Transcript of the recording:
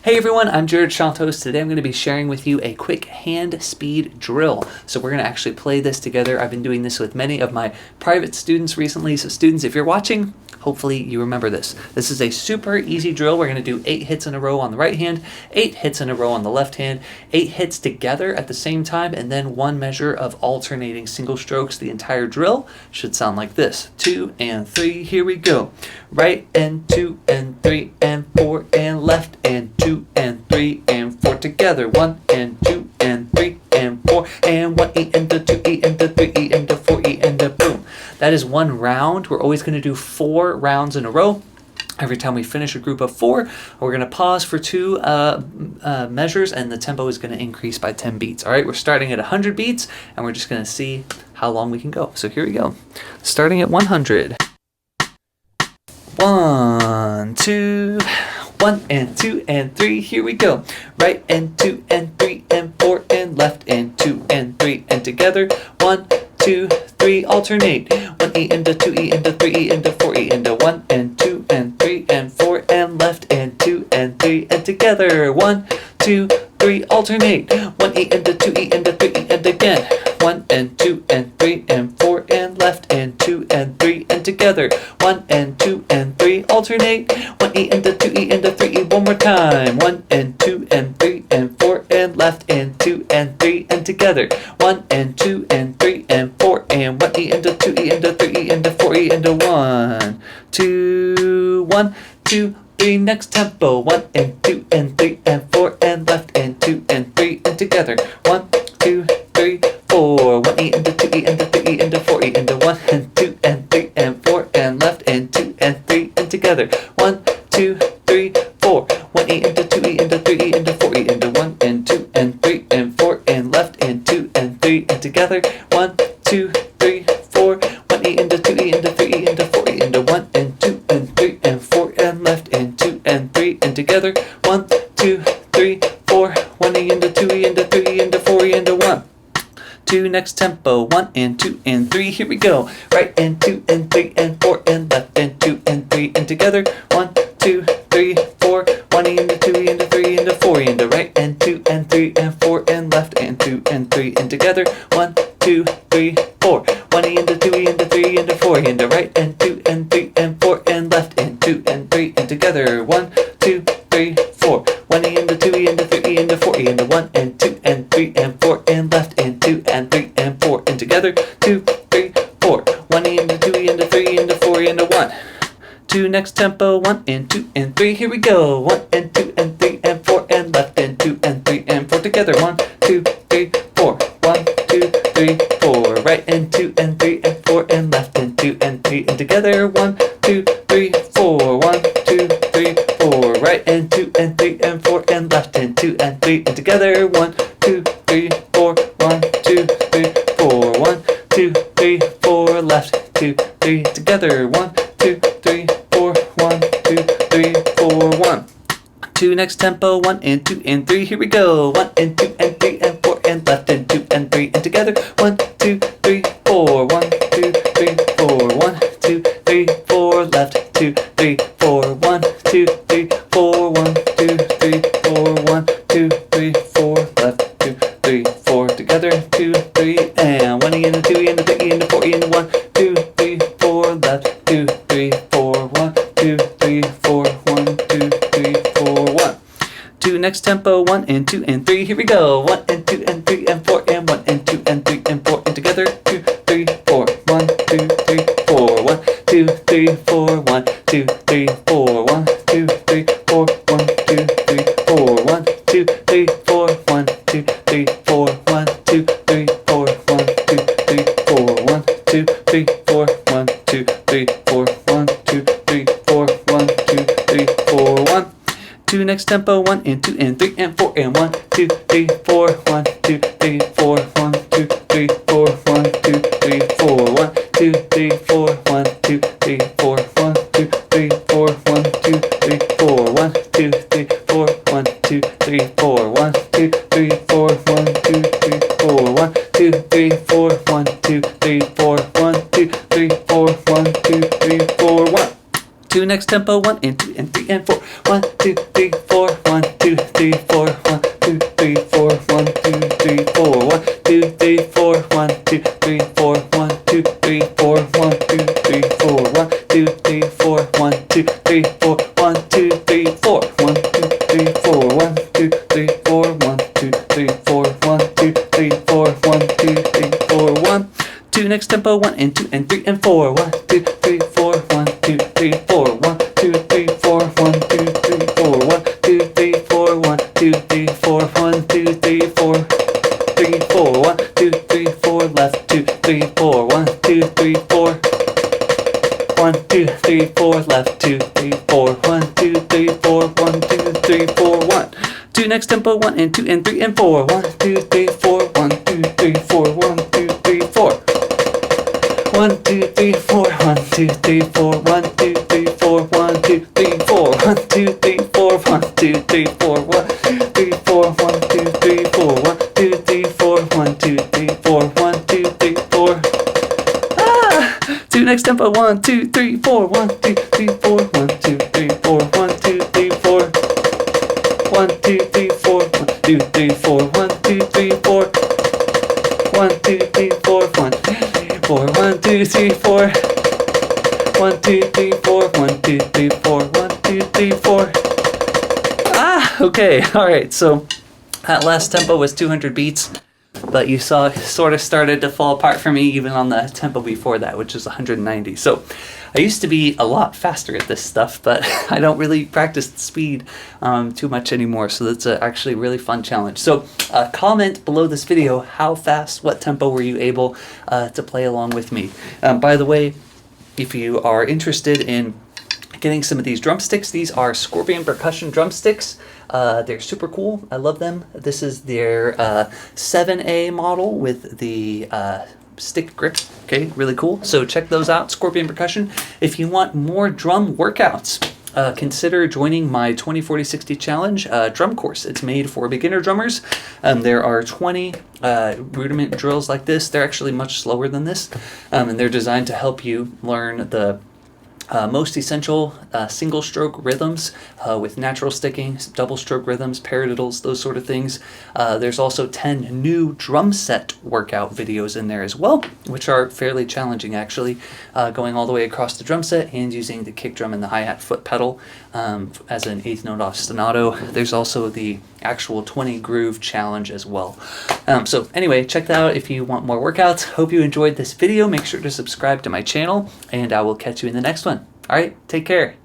Hey everyone, I'm Chontos. Today I'm going to be sharing with you a quick hand speed drill. So we're going to actually play this together. I've been doing this with many of my private students recently. So students, if you're watching, hopefully you remember this. This is a super easy drill. We're going to do 8 hits in a row on the right hand, 8 hits in a row on the left hand, 8 hits together at the same time, and then 1 measure of alternating single strokes. The entire drill should sound like this. 2 and 3, here we go. Right and 2 and 3 and 4 and left and 2 and 3 and 4 together. 1 and 2 and 3 and 4 and 1 E and a 2 E and a 3 E and a 4 E and a boom. That is 1 round. We're always going to do 4 rounds in a row. Every time we finish a group of 4, we're going to pause for 2 measures, and the tempo is going to increase by 10 beats. All right, we're starting at 100 beats, and we're just going to see how long we can go. So here we go. Starting at 100. 1, 2, 1 and 2 and 3, here we go. Right and 2 and 3 and 4 and left and 2 and 3 and together. 1, 2, 3, alternate. 1 E and a 2 E and a 3 E and a 4 E and a 1 and 2 and 3 and 4 and left and 2 and 3 and together. 1, 2, 3, alternate. 1 E and a 2 E and a 3 E and again. 1 and 2 and 3 and 4 and left and 2 and 3 and together. 1 and 2 and 3, alternate. 1 E and a 2 E and a 3 E one more time. 1 and 2 and 3 and 4 and left and 2 and 3 and together. 1 and 2 and 3 and 4 and 1 E and a 2 E and a 3 E and a 4 E and a 1, 2, 1, 2, 3, next tempo. 1 and 2 and 3 and 4 and left and 2 and 3 and together. 1, 2, 3, 4. 1 E and a 2 E and a 3 E and a 4 E and a 1 and 2 and 3 and 4 and left and 2 and 3 and together. 1, 2, 3, 4. 1 E and a 2 E and a 3 E and a 4 E and a 1 and 2 and 3 and 4 and left and 2 and 3 and together. 1, 2, 3, 4. 1 E and a 2 E and a 3 E and a 4 E and a 1 and 2 and 3 and 4 and left and 2 and 3 and together. 1, 2, 3, 4. 1 E and a 2 E and a 3 E and a 4 E and a 1. 2, next tempo. 1 and 2 and 3, here we go. Right and 2 and 3 and 4 and left and 2 and 3 and together. 1, 2, 3, 4. 1 E and a 2 E and a 3 and a 4 E and a right and 2 and 3 and 4 and left and 2 and 3 and together. 1, 2, 3, 4. 1 E and a 2 E and a 3 and a 4 E and a right and 2 and 3 and 4 and left and 2 and 3 and together. 1, 2, 3, 4. 1 E and a 2 E and a 3 E and a 4 E and a 1 and 2 and 3 and 4 and left and 2 and 3 and 4 and together. 2, 3, 4. 1 E and a 2 E and a 3 and a 4 E and a 1. 2, next tempo. 1 and 2 and 3, here we go. 1 and 2 and 3 and 4 and left and 2 and 3 and 4 together. 1, 2, 3, 4. 1, 2, 3, 4. Right and 2 and 3 and 4 and left and 2 and 3 and together. 1, 2, 3, 4. 1, 2, 3, 4. Right and 2 and 3 and 4 and left and 2 and 3 and together. 1, 2, 3, 4. 1, 2, 3, 4. 1, 2, 3, 4. Left 2, 3 together. 1, 2, 3, 4. 1, 2, 3, 4. 1. 2, next tempo. 1 and 2 and 3, here we go. 1 and 2 and 3 and 4 and left and 2 and 3 and together. 1, 2, 3, 4. 1, 2, 3, 4. 1, 2, 3, 4. Left 2, 3, 4. 1, 2, 3, 4. 1, 2, 3, 4. 1, 2, 3, 4. Left 2, 3, 4 together. 2, 3 and 1 E and a 2 E and a 3 E and a 4 E and a 1, 2, 3, 4. Left 2, 3, 4. 1, 2, 3, 4. 1, 2, 3, 4. 1. 2, next tempo. 1 and 2 and 3, here we go. 1 and 2 and 3 and 4 and 1 and 2 and 3 and 4 and together. 2, 3, 4. 1, 2, 3, 4. 1, 2, 3, 4. 1, 2, 3, 4. 1, 2, 3, 4. 1, 2, 3, 4. 1, 2, 3, 4. 1, 2, 3, 4. 1, 2, 3, 4. 1, 2, 3, 4. 1, 2, 3, 4. 1, 2, 3, 4. 1, 2, 3, 4. 1, 2, 3, 4. 1. 2, next tempo. 1 and 2 and 3 and 4 and 1, 2, 3, 4. 1, 2, 3, 4. 1, 2, 3, 4. 1, 2, 3, 4. 1, 2, 3, 4. 1, 2, 3, 4. 1, 2, 3, 4. 1, 2, 3, 4. 1, 2, 3, 4. 1, 2, 3, 4. 1, 2, 3, 4. 1, 2, 3, 4. 1, 2, 3, 4. 1, 2, 3, 4. 1, 2, 3, 4. 1, 2, 3, 4. 1. 2, next tempo. 1 and 2 and 3 and 4. 1, 2, 3, 4. 1, 2, 3, 4, 1, 2, 3, 4, 1, 2, 3, 4, 1, 2, 3, 4, 1, 2, 3, 4, 1, 2, 3, 4, 1, 2, 3, 4, 1, 2, 3, 4, 1, 2, 3, 4, 1, 2, 3, 4, 1, 2, 3, 4, 1, 2, 3, 4, 1, 2, 3, 4, 1, 2, 3, 4, 1, 2, 3, 4, 1. 2 next tempo, 1 and 2 and 3 and 4, 1, 2, 3, 4, 1, 2, 3, 4, 1, 2, 3, 4, 1, 2, 3, 4, 1, 2, 3, 4, 1, 2, 3, 4, 1, 2, 3, 4, 3, 4, 1, 2, 3, 4, left, 2, 3, 4, 1, 2, 3, 4, 1, 2, 3, 4, left, 2, 3, 4, 1, 2, 3, 4, 1, 2, 3, 4, 1. 2 next tempo, 1 and 2 and 3 and 4, 1, 2, 3, 4, 1, 2, 3, 4, 1, 2, 3, 4. 1, 2, 3, 4, 1, 2, 3, 4, 1, 2, 3, 4, 1, 2, 3, 4, 1, 2, 3, 4, 1, 2, 3, 4, 1, 3, 4, 1, 2, 3, 4, 1, 2, 3, 4, 1, 2, 3, 4, 1, 2, 3, 4. 2 next tempo, 1, 2, 3, 4, 1, 2, 3, 4, 1, 2, 3, 4, 1, 2, 3, 4. 1, 2, 3, 4, 1, 2, 3, 4, 1, 2, 3, 4. 1, 2, 3, 4, 1, 1, 2, 3, 4. 1, 2, 3, 4, 1, 2, 3, 4, 1, 2, 3, 4. Okay, alright, so that last tempo was 200 beats, but you saw it sort of started to fall apart for me even on the tempo before that, which is 190. So I used to be a lot faster at this stuff, but I don't really practice the speed too much anymore, so that's actually a really fun challenge. So comment below this video how fast, what tempo were you able to play along with me. By the way, if you are interested in getting some of these drumsticks, these are Scorpion Percussion drumsticks. They're super cool. I love them. This is their 7A model with the stick grip. Okay, really cool. So check those out, Scorpion Percussion. If you want more drum workouts, consider joining my 20-40-60 challenge drum course. It's made for beginner drummers. There are 20 rudiment drills like this. They're actually much slower than this, and they're designed to help you learn the most essential single stroke rhythms with natural sticking, double stroke rhythms, paradiddles, those sort of things. There's also 10 new drum set workout videos in there as well, which are fairly challenging actually, going all the way across the drum set and using the kick drum and the hi-hat foot pedal as an 8th note ostinato. There's also the actual 20 groove challenge as well. So anyway, check that out if you want more workouts. Hope you enjoyed this video. Make sure to subscribe to my channel, and I will catch you in the next one. All right, take care.